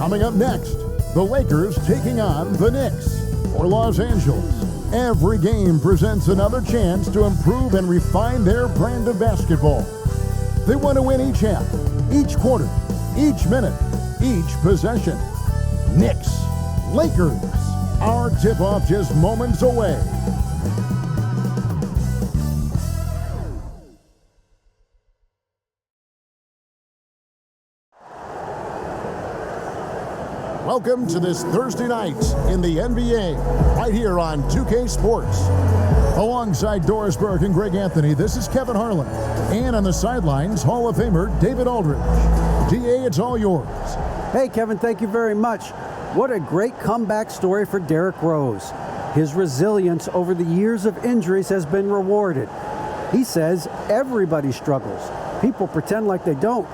Coming up next, the Lakers taking on the Knicks for Los Angeles. Every game presents another chance to improve and refine their brand of basketball. They want to win each half, each quarter, each minute, each possession. Knicks, Lakers, our tip-off just moments away. Welcome to this Thursday night in the NBA, right here on 2K Sports. Alongside Doris Burke and Greg Anthony, this is Kevin Harlan. And on the sidelines, Hall of Famer David Aldridge. DA, it's all yours. Hey, Kevin, thank you very much. What a great comeback story for Derrick Rose. His resilience over the years of injuries has been rewarded. He says everybody struggles. People pretend like they don't.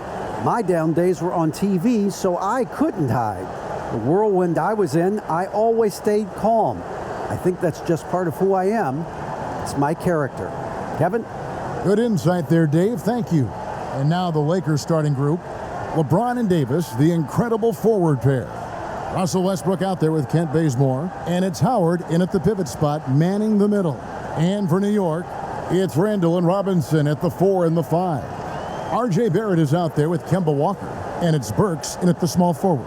My down days were on TV, so I couldn't hide. The whirlwind I was in, I always stayed calm. I think that's just part of who I am. It's my character. Kevin? Good insight there, Dave. Thank you. And now the Lakers starting group. LeBron and Davis, the incredible forward pair. Russell Westbrook out there with Kent Bazemore. And it's Howard in at the pivot spot, manning the middle. And for New York, it's Randall and Robinson at the 4 and the 5. R.J. Barrett is out there with Kemba Walker. And it's Burks in at the small forward.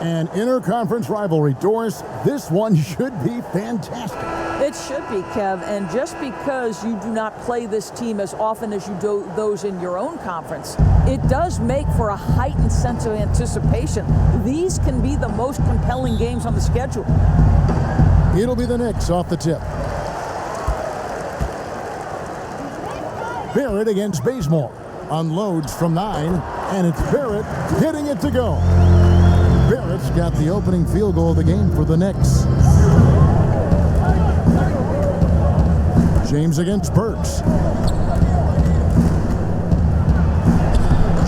An interconference rivalry. Doris, this one should be fantastic. It should be, Kev, and just because you do not play this team as often as you do those in your own conference, it does make for a heightened sense of anticipation. These can be the most compelling games on the schedule. It'll be the Knicks off the tip. Barrett against Bazemore. Unloads from 9, and it's Barrett hitting it to go. Barrett's got the opening field goal of the game for the Knicks. James against Burks.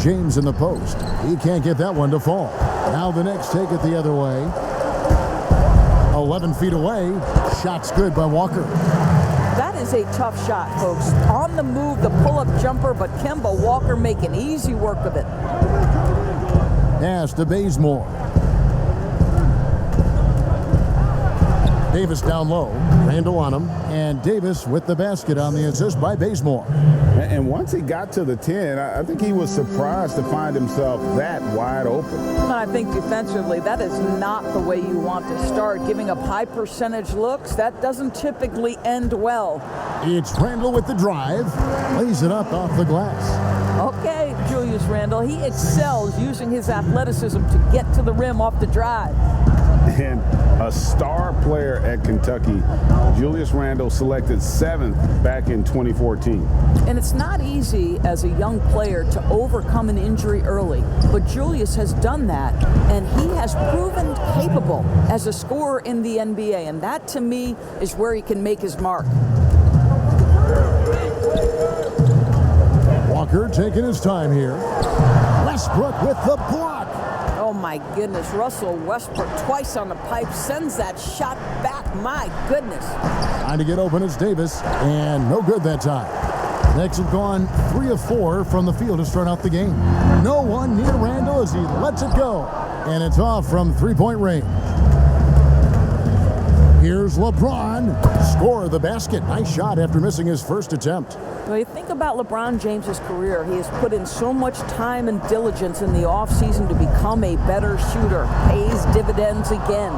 James in the post. He can't get that one to fall. Now the Knicks take it the other way. 11 feet away. Shot's good by Walker. That is a tough shot, folks. On the move, the pull-up jumper, but Kemba Walker making easy work of it. Pass to Bazemore. Davis down low, Randall on him, and Davis with the basket on the assist by Bazemore. And once he got to the 10, I think he was surprised to find himself that wide open. I think defensively, that is not the way you want to start. Giving up high percentage looks, that doesn't typically end well. It's Randall with the drive, lays it up off the glass. Okay, Julius Randle, he excels using his athleticism to get to the rim off the drive. And a star player at Kentucky, Julius Randle, selected 7th back in 2014. And it's not easy as a young player to overcome an injury early, but Julius has done that, and he has proven capable as a scorer in the NBA, and that to me is where he can make his mark. Walker taking his time here. Westbrook with the block. Oh my goodness, Russell Westbrook twice on the pipe, sends that shot back. My goodness. Trying to get open is Davis, and no good that time. Knicks have gone 3 of 4 from the field to start out the game. No one near Randall as he lets it go, and it's off from three-point range. Here's LeBron. Score the basket. Nice shot after missing his first attempt. Well, you think about LeBron James's career. He has put in so much time and diligence in the offseason to become a better shooter. Pays dividends again.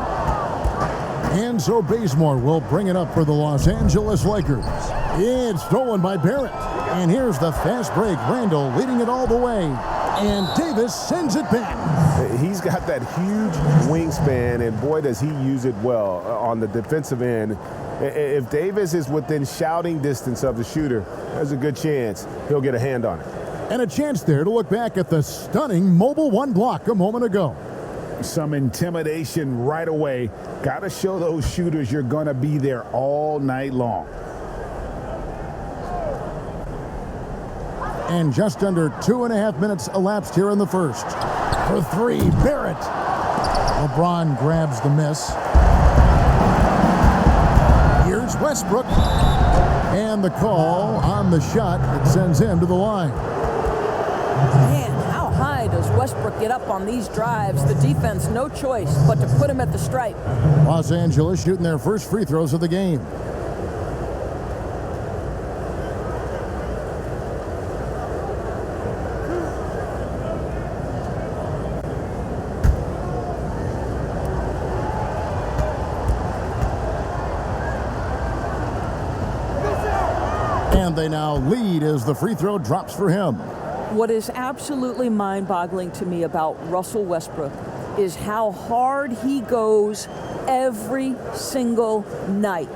And so Bazemore will bring it up for the Los Angeles Lakers. It's stolen by Barrett. And here's the fast break. Randall leading it all the way. And Davis sends it back. He's got that huge wingspan, and boy, does he use it well on the defensive end. If Davis is within shouting distance of the shooter, there's a good chance he'll get a hand on it. And a chance there to look back at the stunning mobile one block a moment ago. Some intimidation right away. Got to show those shooters you're going to be there all night long. And just under 2.5 minutes elapsed here in the first. For 3, Barrett. LeBron grabs the miss. Here's Westbrook. And the call on the shot that sends him to the line. Man, how high does Westbrook get up on these drives, the defense no choice but to put him at the stripe. Los Angeles shooting their first free throws of the game. And they now lead as the free throw drops for him. What is absolutely mind-boggling to me about Russell Westbrook is how hard he goes every single night.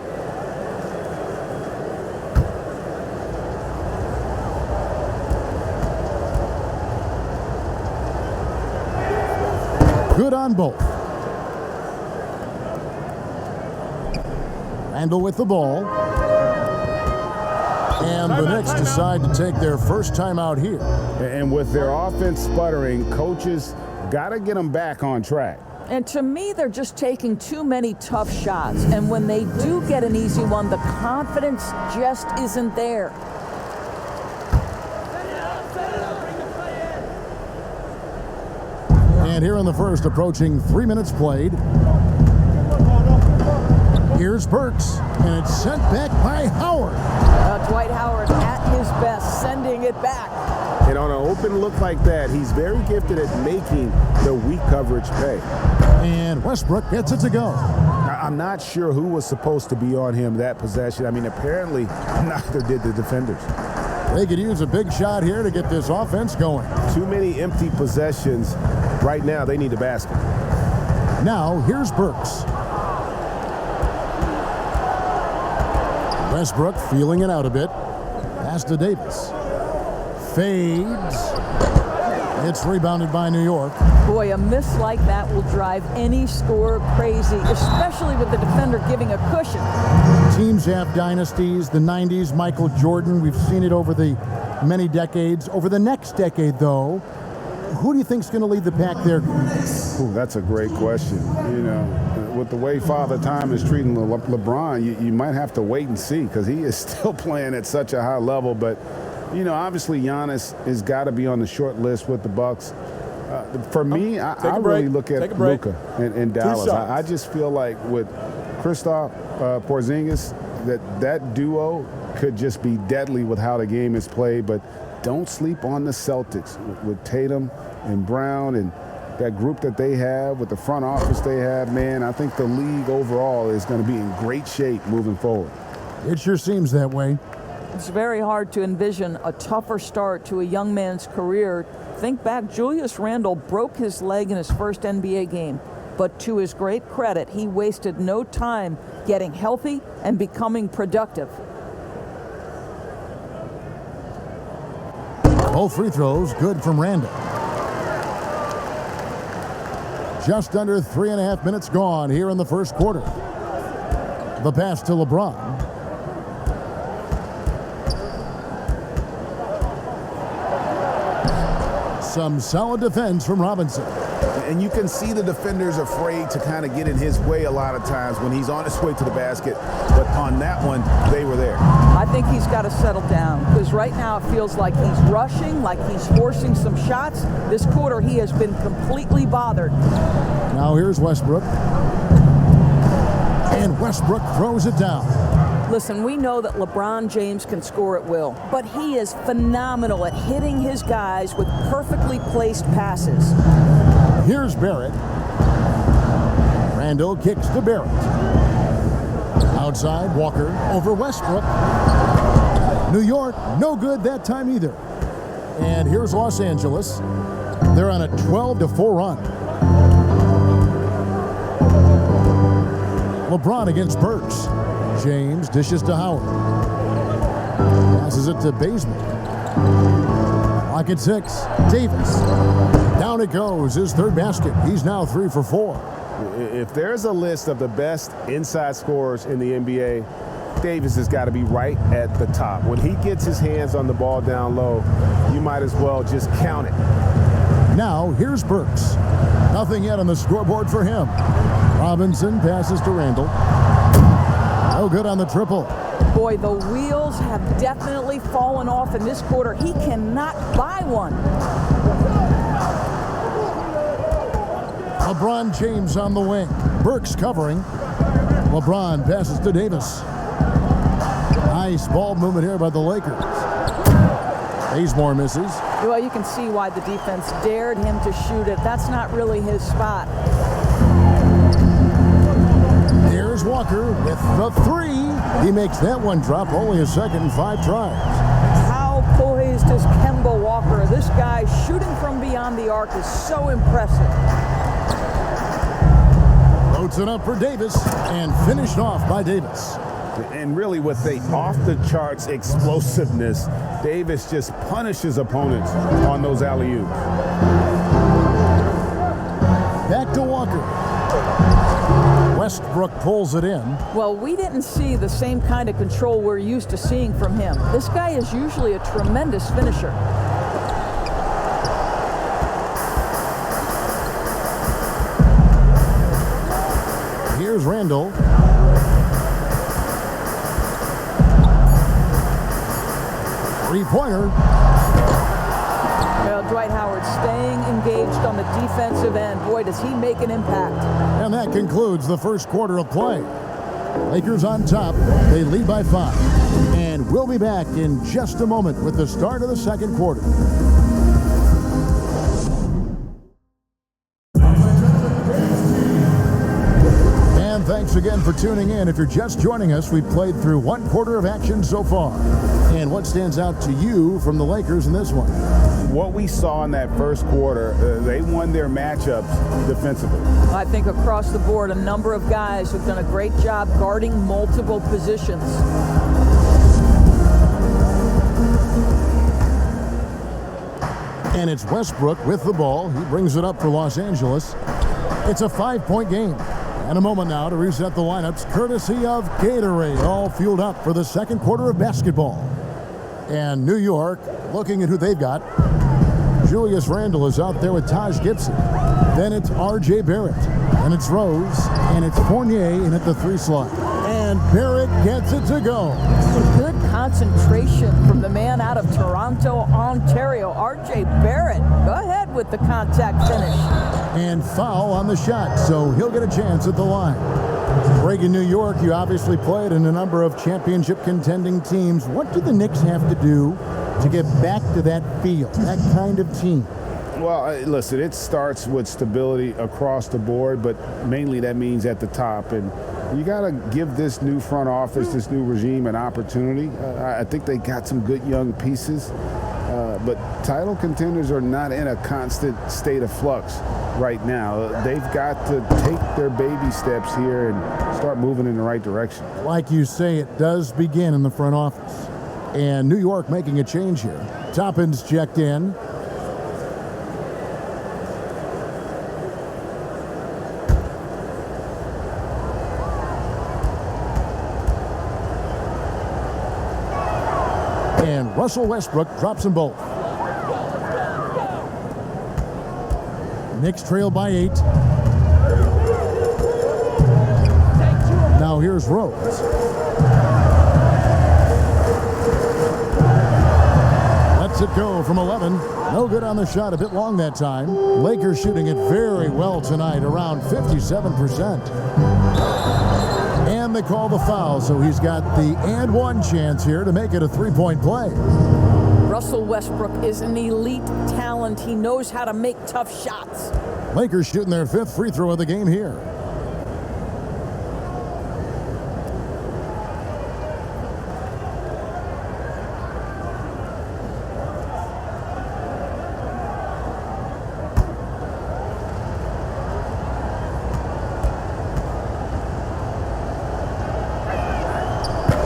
Good on both. Randall with the ball. And the Knicks decide to take their first timeout here. And with their offense sputtering, coaches got to get them back on track. And to me, they're just taking too many tough shots. And when they do get an easy one, the confidence just isn't there. And here in the first, approaching 3 minutes played. Here's Burks, and it's sent back by Howard. Dwight Howard at his best, sending it back. And on an open look like that, he's very gifted at making the weak coverage pay. And Westbrook gets it to go. I'm not sure who was supposed to be on him that possession. I mean, apparently neither did the defenders. They could use a big shot here to get this offense going. Too many empty possessions. Right now, they need a basket. Now, here's Burks. Westbrook feeling it out a bit. Pass to Davis. Fades. It's rebounded by New York. Boy, a miss like that will drive any scorer crazy, especially with the defender giving a cushion. Teams have dynasties. The 90s, Michael Jordan. We've seen it over the many decades. Over the next decade, though, who do you think is going to lead the pack there? Ooh, that's a great question. You know, with the way Father Time is treating LeBron, you might have to wait and see because he is still playing at such a high level. But, you know, obviously Giannis has got to be on the short list with the Bucks. For me, I really look at Luka in Dallas. I just feel like with Kristaps Porzingis, that duo could just be deadly with how the game is played. But don't sleep on the Celtics with Tatum and Brown and that group that they have with the front office they have, man. I think the league overall is going to be in great shape moving forward. It sure seems that way. It's very hard to envision a tougher start to a young man's career. Think back, Julius Randle broke his leg in his first NBA game, but to his great credit, he wasted no time getting healthy and becoming productive. Both free throws good from Randall. Just under 3.5 minutes gone here in the first quarter. The pass to LeBron. Some solid defense from Robinson. And you can see the defenders afraid to kind of get in his way a lot of times when he's on his way to the basket. But on that one, they were there. I think he's got to settle down because right now it feels like he's rushing, like he's forcing some shots. This quarter, he has been completely bothered. Now here's Westbrook. And Westbrook throws it down. Listen, we know that LeBron James can score at will, but he is phenomenal at hitting his guys with perfectly placed passes. Here's Barrett. Randall kicks to Barrett. Outside, Walker over Westbrook. New York, no good that time either. And here's Los Angeles. They're on a 12-4 run. LeBron against Burks. James dishes to Howard. Passes it to Bazemore. Clock at 6. Davis. Down it goes. His third basket. He's now 3 for 4. If there's a list of the best inside scorers in the NBA, Davis has got to be right at the top. When he gets his hands on the ball down low, you might as well just count it. Now, here's Burks. Nothing yet on the scoreboard for him. Robinson passes to Randall. No good on the triple. Boy, the wheels have definitely fallen off in this quarter. He cannot buy one. LeBron James on the wing. Burks covering. LeBron passes to Davis. Nice ball movement here by the Lakers. Bazemore misses. Well, you can see why the defense dared him to shoot it. That's not really his spot. Here's Walker with the three. He makes that one drop, only a second and 5 tries. How poised is Kemba Walker? This guy shooting from beyond the arc is so impressive. Loads it up for Davis and finished off by Davis. And really with the off-the-charts explosiveness, Davis just punishes opponents on those alley-oops. Back to Walker. Westbrook pulls it in. Well, we didn't see the same kind of control we're used to seeing from him. This guy is usually a tremendous finisher. Here's Randall. Three-pointer. Well, Dwight Howard staying engaged on the defensive end. Boy, does he make an impact. And that concludes the first quarter of play. Lakers on top. They lead by 5. And we'll be back in just a moment with the start of the second quarter. And thanks again for tuning in. If you're just joining us, we've played through 1 quarter of action so far. And what stands out to you from the Lakers in this one? What we saw in that first quarter, they won their matchups defensively. I think across the board, a number of guys have done a great job guarding multiple positions. And it's Westbrook with the ball. He brings it up for Los Angeles. It's a 5-point game. And a moment now to reset the lineups, courtesy of Gatorade, all fueled up for the second quarter of basketball. And New York, looking at who they've got. Julius Randle is out there with Taj Gibson. Then it's R.J. Barrett. And it's Rose. And it's Fournier in at the 3 slot. And Barrett gets it to go. Good concentration from the man out of Toronto, Ontario, R.J. Barrett. Go ahead with the contact finish. And foul on the shot, so he'll get a chance at the line. Greg, in New York, you obviously played in a number of championship contending teams. What do the Knicks have to do to get back to that feel, that kind of team? Well, listen, it starts with stability across the board, but mainly that means at the top. And you got to give this new front office, this new regime, an opportunity. I think they got some good young pieces, but title contenders are not in a constant state of flux right now. They've got to take their baby steps here and start moving in the right direction. Like you say, it does begin in the front office. And New York making a change here. Toppin's checked in. And Russell Westbrook drops them both. Knicks trail by 8. Now here's Rose. Lets it go from 11. No good on the shot, a bit long that time. Lakers shooting it very well tonight, around 57%. And they call the foul, so he's got the and one chance here to make it a 3-point play. Russell Westbrook is an elite talent. He knows how to make tough shots. Lakers shooting their 5th free throw of the game here.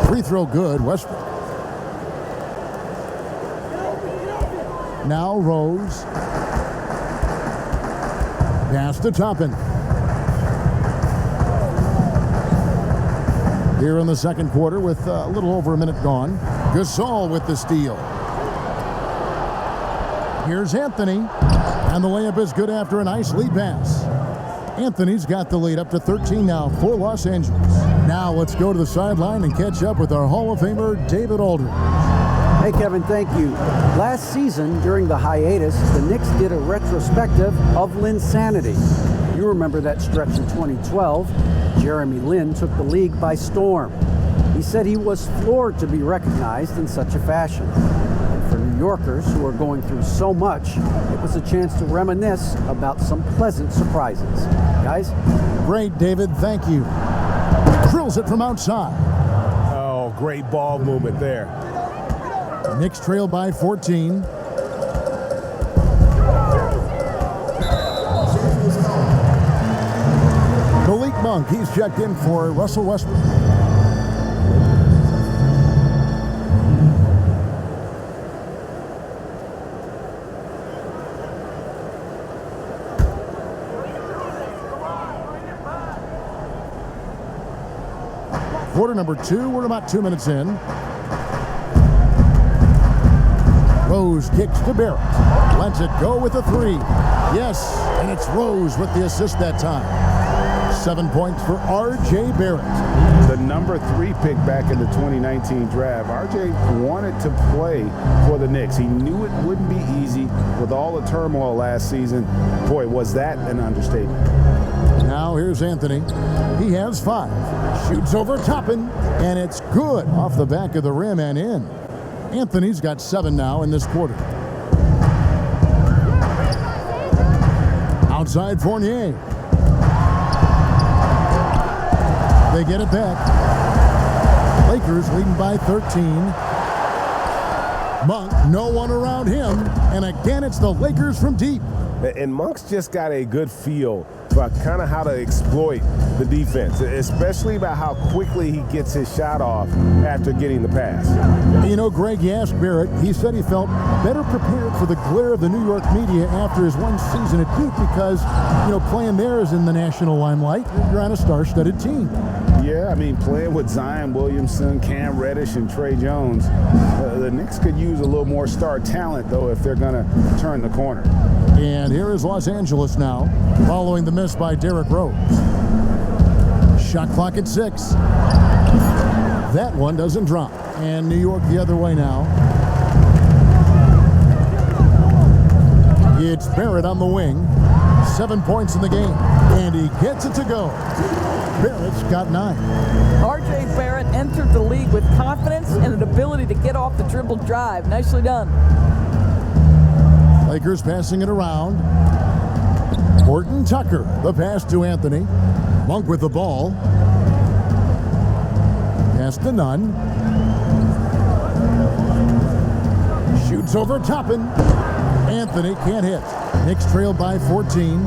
Free throw good, Westbrook. Now Rose. Pass to Toppin. Here in the second quarter with a little over a minute gone. Gasol with the steal. Here's Anthony. And the layup is good after a nice lead pass. Anthony's got the lead up to 13 now for Los Angeles. Now let's go to the sideline and catch up with our Hall of Famer, David Aldridge. Hey, Kevin, thank you. Last season, during the hiatus, the Knicks did a retrospective of Linsanity. You remember that stretch in 2012. Jeremy Lin took the league by storm. He said he was floored to be recognized in such a fashion. And for New Yorkers who are going through so much, it was a chance to reminisce about some pleasant surprises. Guys? Great, David. Thank you. Drills it from outside. Oh, great ball movement there. Knicks trail by 14. Malik Monk, he's checked in for Russell Westbrook. Quarter number 2, we're about 2 minutes in. Rose kicks to Barrett. Lets it go with a 3. Yes, and it's Rose with the assist that time. 7 points for R.J. Barrett. The number 3 pick back in the 2019 draft. R.J. wanted to play for the Knicks. He knew it wouldn't be easy with all the turmoil last season. Boy, was that an understatement. Now here's Anthony. He has 5. Shoots over Toppin, and it's good off the back of the rim and in. Anthony's got 7 now in this quarter. Outside Fournier. They get it back. Lakers leading by 13. Monk, no one around him. And again, it's the Lakers from deep. And Monk's just got a good feel for kind of how to exploit the defense, especially about how quickly he gets his shot off after getting the pass. You know, Greg, you asked Barrett. He said he felt better prepared for the glare of the New York media after his one season at Duke because, you know, playing there is in the national limelight. You're on a star-studded team. Yeah, I mean, playing with Zion Williamson, Cam Reddish, and Trey Jones, the Knicks could use a little more star talent, though, if they're going to turn the corner. And here is Los Angeles now, following the miss by Derrick Rose. Shot clock at 6. That one doesn't drop. And New York the other way now. It's Barrett on the wing. 7 points in the game. And he gets it to go. Barrett's got 9. R.J. Barrett entered the league with confidence and an ability to get off the dribble drive. Nicely done. Lakers passing it around. Horton Tucker, the pass to Anthony. Monk with the ball. Pass to Nunn. Shoots over Toppin. Anthony can't hit. Knicks trail by 14.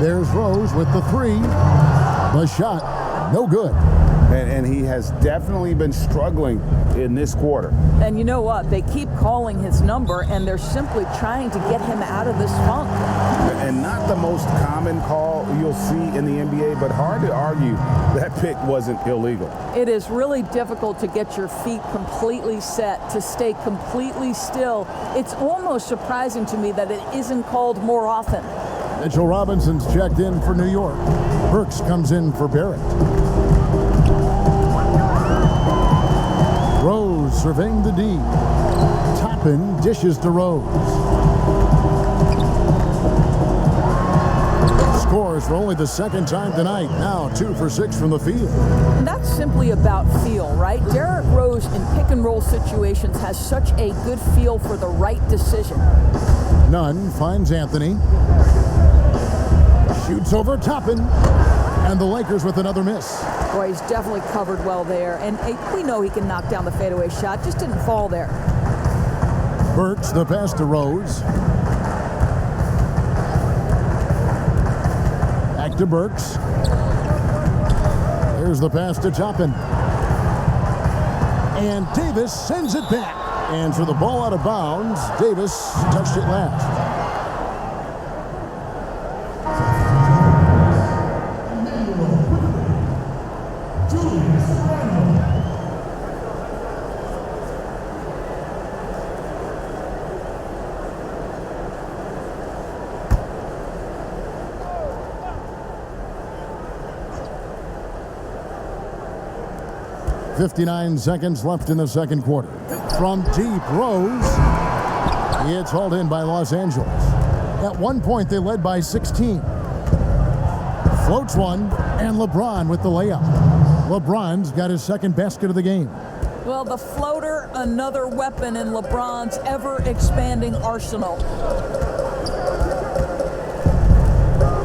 There's Rose with the 3. The shot, no good. And he has definitely been struggling in this quarter. And you know what? They keep calling his number, and they're simply trying to get him out of this funk. And not the most common call you'll see in the NBA, but hard to argue that pick wasn't illegal. It is really difficult to get your feet completely set, to stay completely still. It's almost surprising to me that it isn't called more often. Mitchell Robinson's checked in for New York. Burks comes in for Barrett. Rose surveying the D. Toppin dishes to Rose. Scores for only the second time tonight. Now 2 for 6 from the field. And that's simply about feel, right? Derrick Rose in pick-and-roll situations has such a good feel for the right decision. Nunn finds Anthony. Shoots over Toppin. And the Lakers with another miss. Boy, he's definitely covered well there. And we know he can knock down the fadeaway shot. Just didn't fall there. Burks, the pass to Rose. Back to Burks. There's the pass to Toppin. And Davis sends it back. And for the ball out of bounds, Davis touched it last. .59 seconds left in the second quarter. From deep, Rose. It's hauled in by Los Angeles. At one point, they led by 16. Floats one, and LeBron with the layup. LeBron's got his second basket of the game. Well, the floater, another weapon in LeBron's ever-expanding arsenal.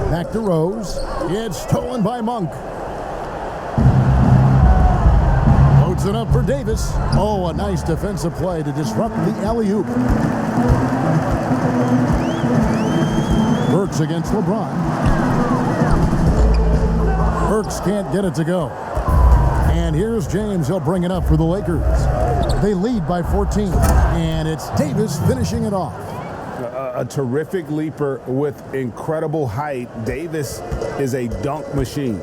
Back to Rose. It's stolen by Monk. Loads it up for Davis. Oh, a nice defensive play to disrupt the alley-oop. Burks against LeBron. Burks can't get it to go. And here's James. He'll bring it up for the Lakers. They lead by 14. And it's Davis finishing it off. A terrific leaper with incredible height. Davis is a dunk machine.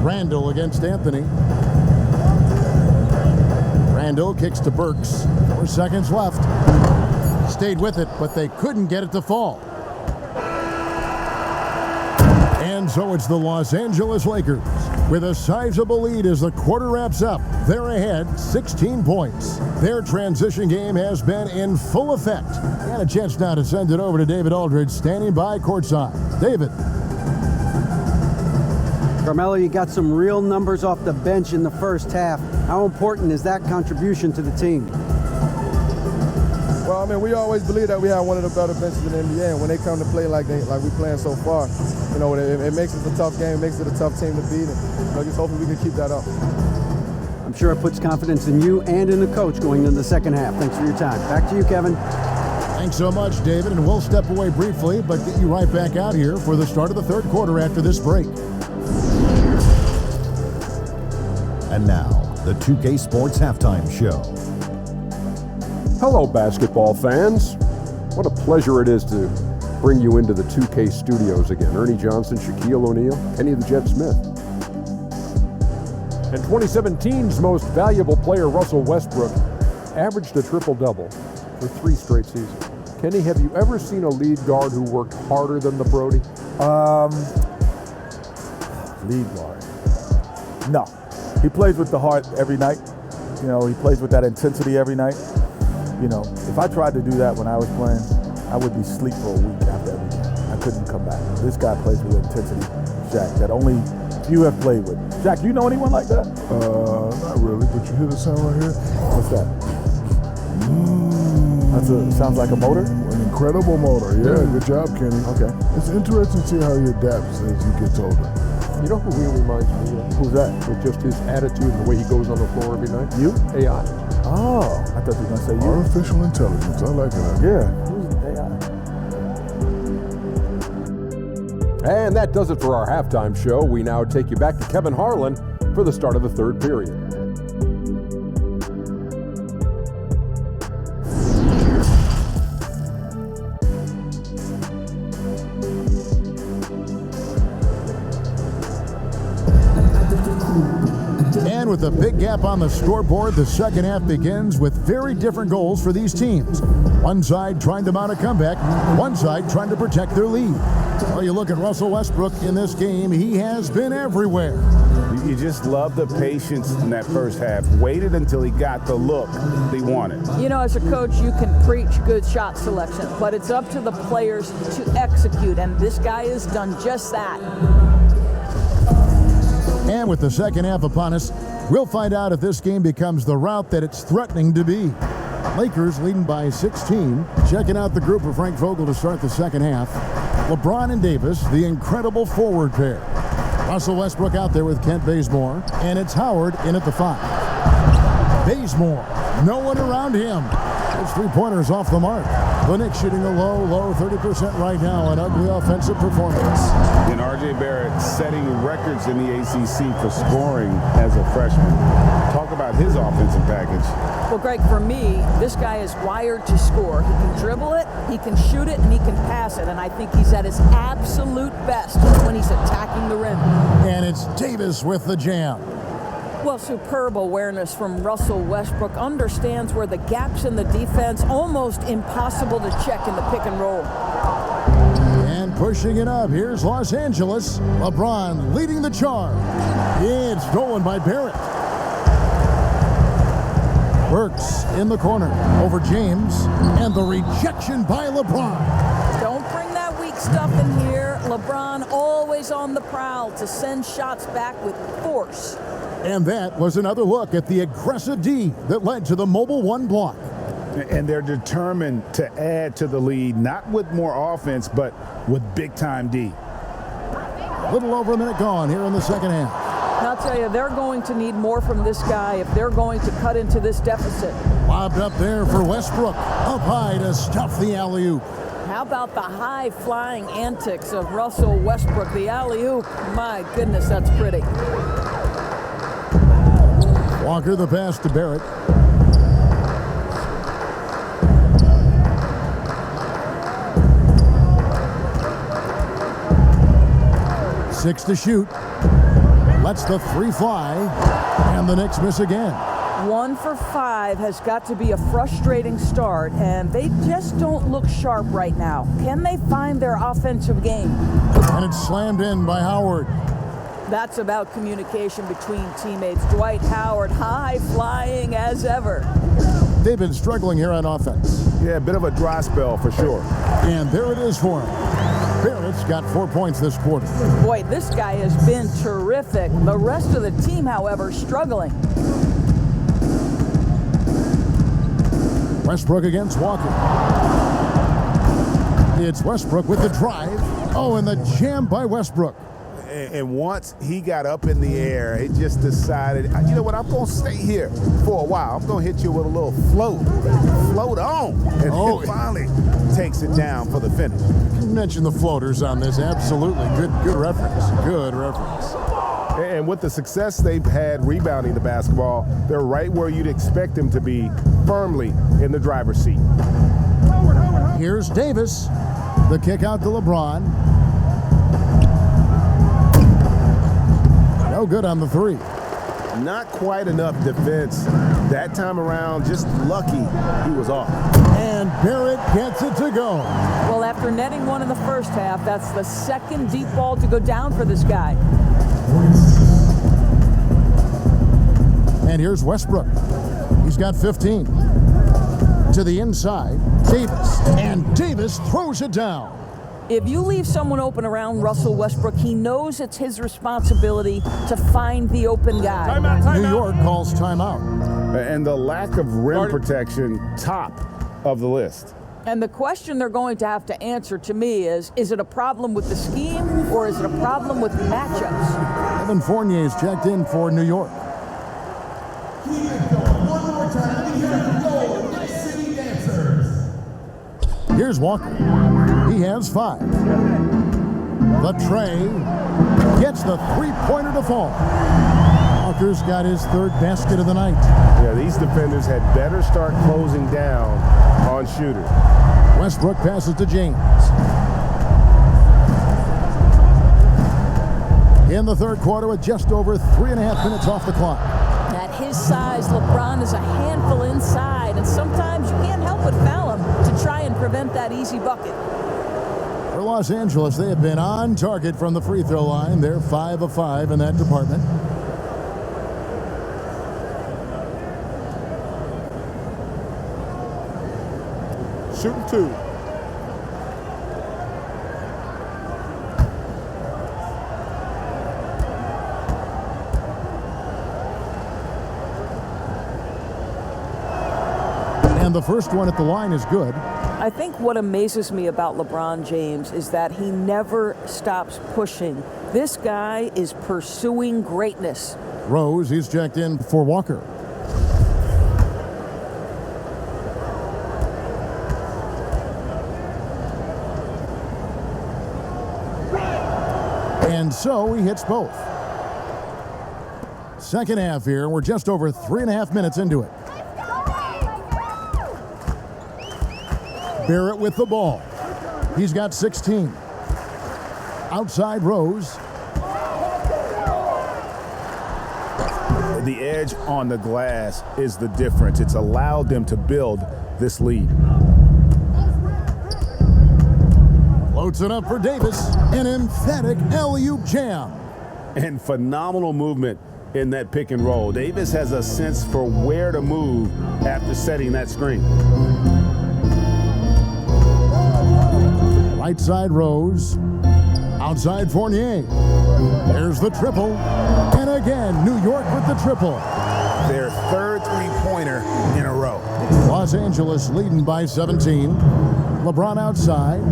Randall against Anthony. Randall kicks to Burks. 4 seconds left. Stayed with it, but they couldn't get it to fall. And so it's the Los Angeles Lakers with a sizable lead as the quarter wraps up. They're ahead 16 points. Their transition game has been in full effect. And a chance now to send it over to David Aldridge standing by courtside. David. Carmelo, you got some real numbers off the bench in the first half. How important is that contribution to the team? Well, I mean, we always believe that we have one of the better benches in the NBA, and when they come to play like we're playing so far, you know, it makes it a tough game, it makes it a tough team to beat, and just hopefully we can keep that up. I'm sure it puts confidence in you and in the coach going into the second half. Thanks for your time. Back to you, Kevin. Thanks so much, David, and we'll step away briefly, but get you right back out here for the start of the third quarter after this break. And now, the 2K Sports Halftime Show. Hello, basketball fans. What a pleasure it is to bring you into the 2K studios again. Ernie Johnson, Shaquille O'Neal, Kenny the Jet Smith. And 2017's most valuable player, Russell Westbrook, averaged a triple-double for 3 straight seasons. Kenny, have you ever seen a lead guard who worked harder than the Brody? Lead guard. No. He plays with the heart every night. You know, he plays with that intensity every night. You know, if I tried to do that when I was playing, I would be asleep for a week after every game. I couldn't come back. This guy plays with intensity, Shaq, that only few have played with. Shaq, do you know anyone like that? Not really, but you hear the sound right here? What's that? Sounds like a motor? An incredible motor, yeah. Good job, Kenny. Okay. It's interesting to see how he adapts as he gets older. You know who he reminds me of? Who's that? With just his attitude and the way he goes on the floor every night? You? AI. Oh, I thought you were going to say you. Artificial intelligence, I like it. Yeah, who's AI? And that does it for our halftime show. We now take you back to Kevin Harlan for the start of the third period. And with a big gap on the scoreboard, the second half begins with very different goals for these teams. One side trying to mount a comeback, one side trying to protect their lead. Well, you look at Russell Westbrook in this game, he has been everywhere. You just love the patience in that first half. Waited until he got the look he wanted. You know, as a coach, you can preach good shot selection, but it's up to the players to execute, and this guy has done just that. And with the second half upon us, we'll find out if this game becomes the route that it's threatening to be. Lakers leading by 16. Checking out the group of Frank Vogel to start the second half. LeBron and Davis, the incredible forward pair. Russell Westbrook out there with Kent Bazemore. And it's Howard in at the 5. Bazemore, no one around him. Those 3-pointers off the mark. The Knicks shooting a low 30% right now. An ugly offensive performance. And R.J. Barrett setting records in the ACC for scoring as a freshman. Talk about his offensive package. Well, Greg, for me, this guy is wired to score. He can dribble it, he can shoot it, and he can pass it. And I think he's at his absolute best when he's attacking the rim. And it's Davis with the jam. Well, superb awareness from Russell Westbrook. Understands where the gaps in the defense, almost impossible to check in the pick and roll. And pushing it up, here's Los Angeles. LeBron leading the charge. It's stolen by Barrett. Burks in the corner over James, and the rejection by LeBron. Don't bring that weak stuff in here. LeBron always on the prowl to send shots back with force. And that was another look at the aggressive D that led to the mobile one block. And they're determined to add to the lead, not with more offense, but with big-time D. A little over a minute gone here in the second half. And I'll tell you, they're going to need more from this guy if they're going to cut into this deficit. Lobbed up there for Westbrook, up high to stuff the alley-oop. How about the high-flying antics of Russell Westbrook, the alley-oop? My goodness, that's pretty. Walker the pass to Barrett. Six to shoot. Lets the three fly, and the Knicks miss again. 1 for 5 has got to be a frustrating start, and they just don't look sharp right now. Can they find their offensive game? And it's slammed in by Howard. That's about communication between teammates. Dwight Howard, high flying as ever. They've been struggling here on offense. Yeah, a bit of a dry spell for sure. And there it is for him. Barrett's got 4 points this quarter. Boy, this guy has been terrific. The rest of the team, however, struggling. Westbrook against Walker. It's Westbrook with the drive. Oh, and the jam by Westbrook. And once he got up in the air, he just decided, you know what, I'm going to stay here for a while. I'm going to hit you with a little float. Float on. And he finally takes it down for the finish. You mentioned the floaters on this. Absolutely. Good reference. Good reference. And with the success they've had rebounding the basketball, they're right where you'd expect them to be, firmly in the driver's seat. Here's Davis. The kick out to LeBron. No good on the three. Not quite enough defense that time around. Just lucky he was off. And Barrett gets it to go. Well, after netting one in the first half, that's the second deep ball to go down for this guy. And here's Westbrook. He's got 15. To the inside, Davis. And Davis throws it down. If you leave someone open around Russell Westbrook, he knows it's his responsibility to find the open guy. New York calls timeout. And the lack of rim protection, top of the list. And the question they're going to have to answer to me is it a problem with the scheme or is it a problem with matchups? Evan Fournier's checked in for New York. Here's Walker. He has 5. The tray gets the three-pointer to fall. Walker's got his 3rd basket of the night. Yeah, these defenders had better start closing down on shooters. Westbrook passes to James. In the third quarter with just over 3.5 minutes off the clock. At his size, LeBron is a handful inside, and sometimes you can't help but foul him to try and prevent that easy bucket. For Los Angeles, they have been on target from the free throw line. They're 5 of 5 in that department. Shooting 2. And the first one at the line is good. I think what amazes me about LeBron James is that he never stops pushing. This guy is pursuing greatness. Rose, he's checked in for Walker. And so he hits both. Second half here. We're just over 3.5 minutes into it. Barrett with the ball. He's got 16. Outside Rose. The edge on the glass is the difference. It's allowed them to build this lead. Floats it up for Davis. An emphatic alley-oop jam. And phenomenal movement in that pick and roll. Davis has a sense for where to move after setting that screen. Right side Rose. Outside Fournier. There's the triple. And again, New York with the triple. Their third three-pointer in a row. Los Angeles leading by 17. LeBron outside.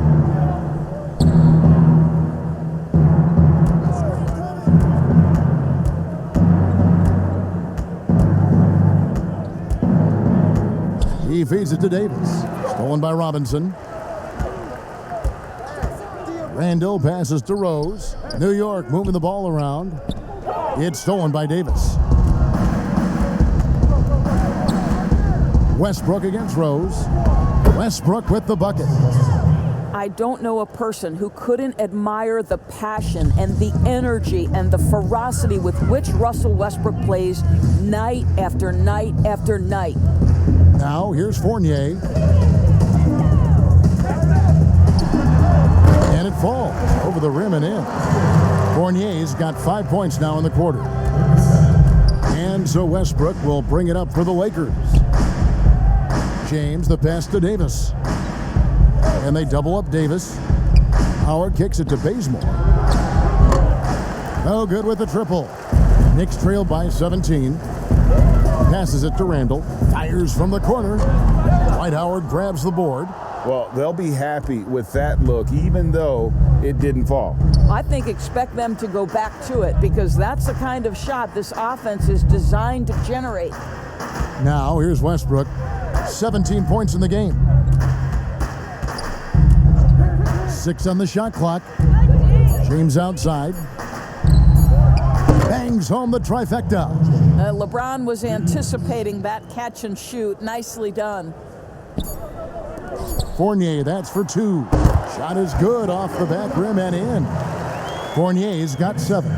He feeds it to Davis. Stolen by Robinson. Randall passes to Rose. New York moving the ball around. It's stolen by Davis. Westbrook against Rose. Westbrook with the bucket. I don't know a person who couldn't admire the passion and the energy and the ferocity with which Russell Westbrook plays night after night after night. Now here's Fournier. And it falls over the rim and in. Fournier's got 5 points now in the quarter. And so Westbrook will bring it up for the Lakers. James, the pass to Davis. And they double up Davis. Howard kicks it to Bazemore. No good with the triple. Knicks trail by 17. Passes it to Randall. Fires from the corner. Dwight Howard grabs the board. Well, they'll be happy with that look, even though it didn't fall. I think expect them to go back to it because that's the kind of shot this offense is designed to generate. Now here's Westbrook. 17 points in the game. 6 on the shot clock. James outside. Bangs home the trifecta. LeBron was anticipating that catch and shoot. Nicely done. Fournier, that's for 2. Shot is good off the back rim and in. Fournier's got 7.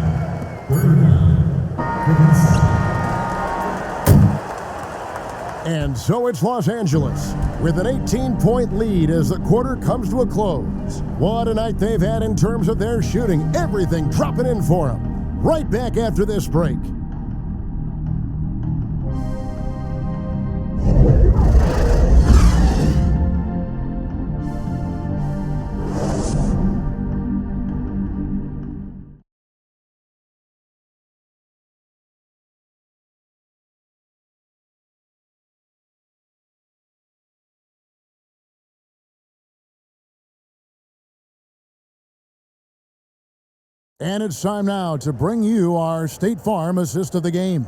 And so it's Los Angeles with an 18-point lead as the quarter comes to a close. What a night they've had in terms of their shooting. Everything dropping in for them. Right back after this break. And it's time now to bring you our State Farm assist of the game.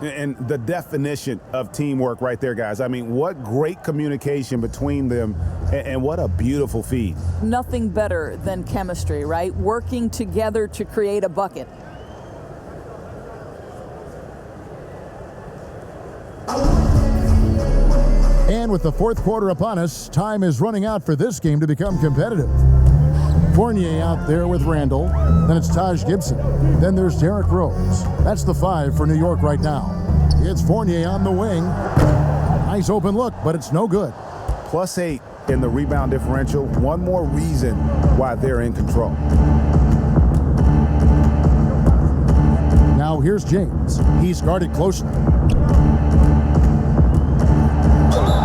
And the definition of teamwork right there, guys. I mean, what great communication between them, and what a beautiful feed. Nothing better than chemistry, right? Working together to create a bucket. And with the fourth quarter upon us, time is running out for this game to become competitive. Fournier out there with Randall. Then it's Taj Gibson. Then there's Derrick Rose. That's the 5 for New York right now. It's Fournier on the wing. Nice open look, but it's no good. +8 in the rebound differential. One more reason why they're in control. Now here's James. He's guarded closely.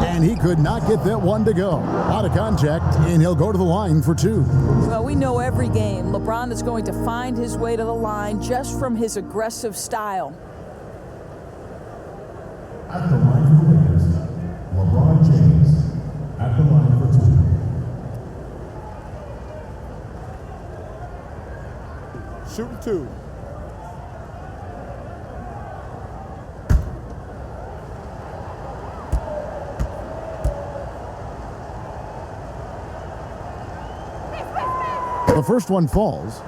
And he could not get that one to go. Out of contact, and he'll go to the line for 2. Well, we know every game LeBron is going to find his way to the line just from his aggressive style. At the line for the Lakers, LeBron James. At the line for 2. Shooting 2. The first one falls.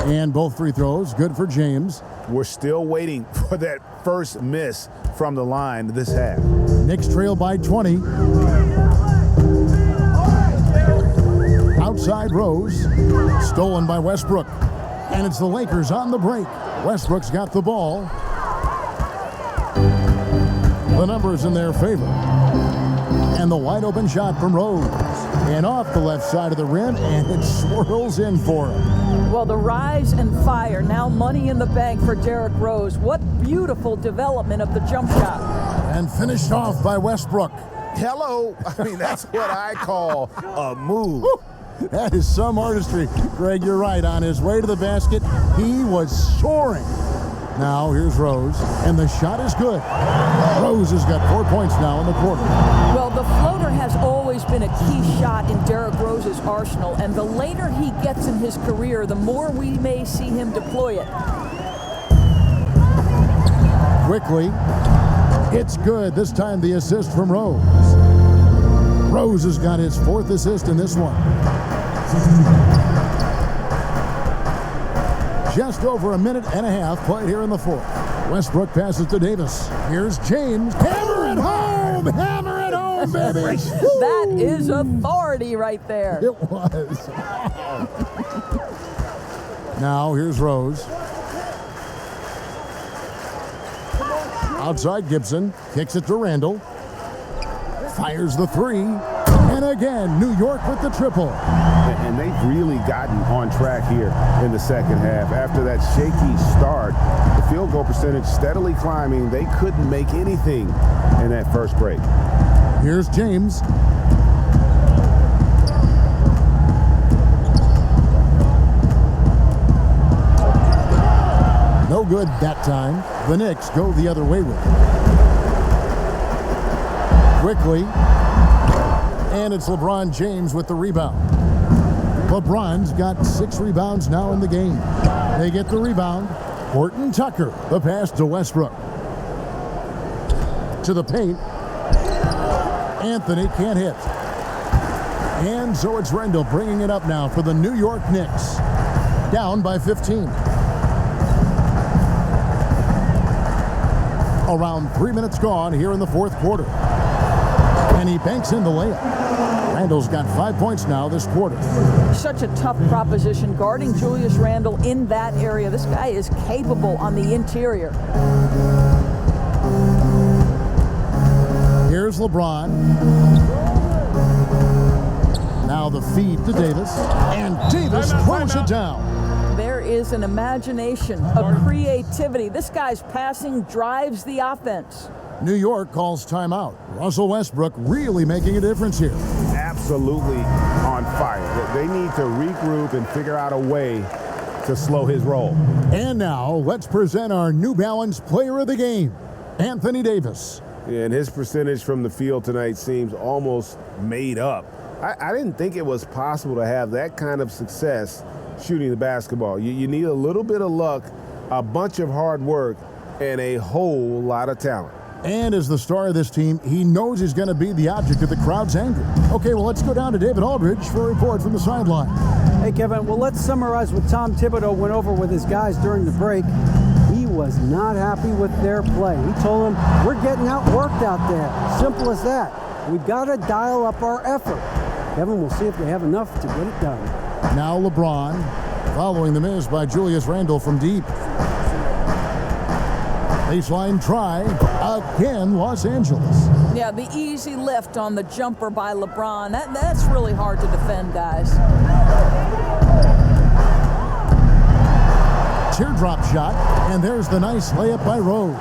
And both free throws, good for James. We're still waiting for that first miss from the line this half. Knicks trail by 20. Outside Rose, stolen by Westbrook. And it's the Lakers on the break. Westbrook's got the ball. The numbers in their favor. And the wide open shot from Rose. And off the left side of the rim, and it swirls in for him. Well, the rise and fire, now money in the bank for Derrick Rose. What beautiful development of the jump shot. And finished off by Westbrook. Hello. I mean, that's what I call a move. Woo! That is some artistry. Greg, you're right. On his way to the basket, he was soaring. Now, here's Rose, and the shot is good. Rose has got 4 points now in the quarter. Well, the floater has always been a key shot in Derrick Rose's arsenal, and the later he gets in his career, the more we may see him deploy it. Quickly, it's good. This time the assist from Rose. Rose has got his 4th assist in this one. Just over a minute and a half played here in the 4th. Westbrook passes to Davis. Here's James. Hammer it home! Hammer it home, baby! That is authority right there. It was. Now here's Rose. Outside Gibson. Kicks it to Randall. Fires the 3. And again, New York with the triple. And they've really gotten on track here in the second half. After that shaky start, the field goal percentage steadily climbing. They couldn't make anything in that first break. Here's James. No good that time. The Knicks go the other way with it. Quickly. And it's LeBron James with the rebound. LeBron's got 6 rebounds now in the game. They get the rebound. Horton Tucker, the pass to Westbrook. To the paint. Anthony can't hit. And so it's Randall bringing it up now for the New York Knicks. Down by 15. Around 3 minutes gone here in the 4th quarter. And he banks in the layup. Randall's got 5 points now this quarter. Such a tough proposition guarding Julius Randle in that area. This guy is capable on the interior. Here's LeBron. Now the feed to Davis. And Davis throws it down. There is an imagination, a creativity. This guy's passing drives the offense. New York calls timeout. Russell Westbrook really making a difference here. Absolutely on fire. They need to regroup and figure out a way to slow his roll. And now let's present our New Balance player of the game, Anthony Davis. Yeah, and his percentage from the field tonight seems almost made up. I didn't think it was possible to have that kind of success shooting the basketball. You need a little bit of luck, a bunch of hard work, and a whole lot of talent. And as the star of this team, he knows he's going to be the object of the crowd's anger. Okay, well, let's go down to David Aldridge for a report from the sideline. Hey, Kevin, well, let's summarize what Tom Thibodeau went over with his guys during the break. He was not happy with their play. He told them, we're getting outworked out there. Simple as that. We've got to dial up our effort. Kevin, we'll see if they have enough to get it done. Now LeBron, following the miss by Julius Randle from deep. Baseline try, again, Los Angeles. Yeah, the easy lift on the jumper by LeBron. That's really hard to defend, guys. Teardrop shot, and there's the nice layup by Rose.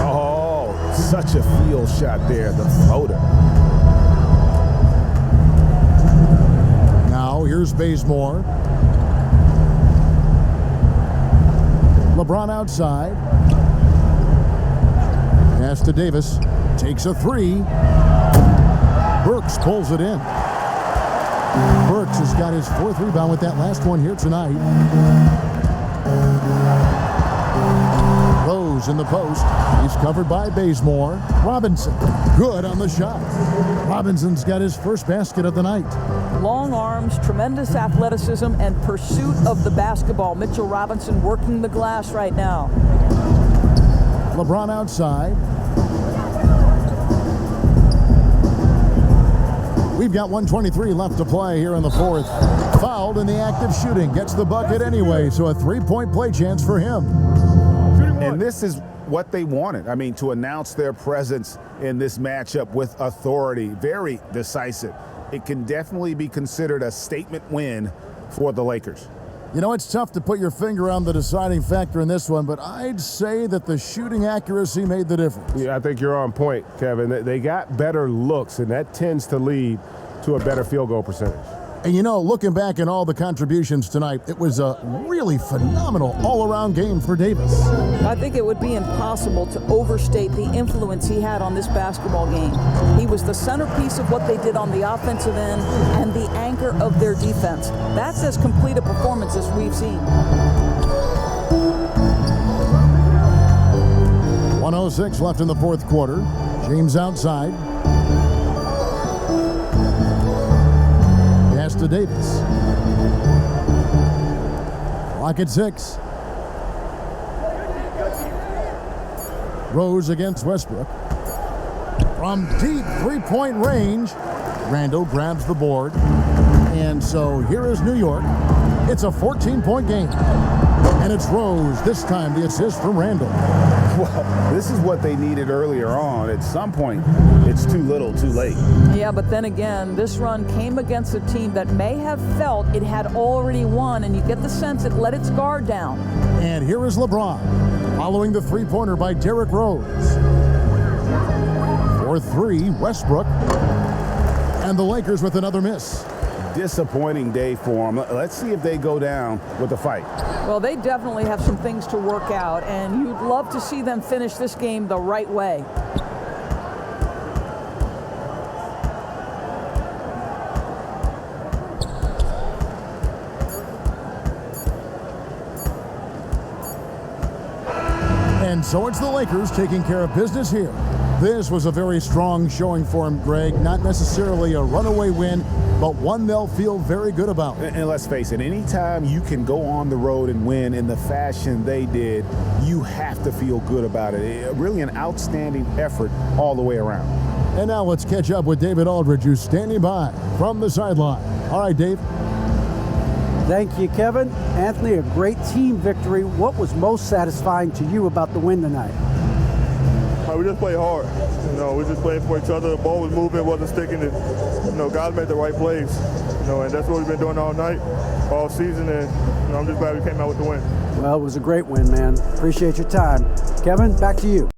Oh, such a field shot there, the floater. Now here's Bazemore. LeBron outside. Pass to Davis. Takes a 3. Burks pulls it in. Burks has got his 4th rebound with that last one here tonight. Rose in the post. He's covered by Bazemore. Robinson, good on the shot. Robinson's got his first basket of the night. Long arms, tremendous athleticism, and pursuit of the basketball. Mitchell Robinson working the glass right now. LeBron outside. We've got 1:23 left to play here in the 4th. Fouled in the act of shooting. Gets the bucket anyway, so a 3-point play chance for him. And this is what they wanted. I mean, to announce their presence in this matchup with authority, very decisive. It can definitely be considered a statement win for the Lakers. You know, it's tough to put your finger on the deciding factor in this one, but I'd say that the shooting accuracy made the difference. Yeah, I think you're on point, Kevin. They got better looks, and that tends to lead to a better field goal percentage. And you know, looking back at all the contributions tonight, it was a really phenomenal all-around game for Davis. I think it would be impossible to overstate the influence he had on this basketball game. He was the centerpiece of what they did on the offensive end and the anchor of their defense. That's as complete a performance as we've seen. 1:06 left in the fourth quarter. James outside. To Davis. Clock at 6. Rose against Westbrook. From deep three-point range, Randall grabs the board. And so here is New York. It's a 14-point game. And it's Rose, this time the assist from Randall. Well, this is what they needed earlier on. At some point, it's too little, too late. Yeah, but then again, this run came against a team that may have felt it had already won, and you get the sense it let its guard down. And here is LeBron, following the three-pointer by Derrick Rose. For 3, Westbrook. And the Lakers with another miss. Disappointing day for them. Let's see if they go down with a fight. Well, they definitely have some things to work out, and you'd love to see them finish this game the right way. And so it's the Lakers taking care of business here. This was a very strong showing for him, Greg. Not necessarily a runaway win, but one they'll feel very good about. And let's face it, anytime you can go on the road and win in the fashion they did, you have to feel good about it. Really an outstanding effort all the way around. And now let's catch up with David Aldridge, who's standing by from the sideline. All right, Dave. Thank you, Kevin. Anthony, a great team victory. What was most satisfying to you about the win tonight? We just played hard. We just played for each other. The ball was moving, wasn't sticking. And, guys made the right plays. And that's what we've been doing all night, all season. And I'm just glad we came out with the win. Well, it was a great win, man. Appreciate your time. Kevin, back to you.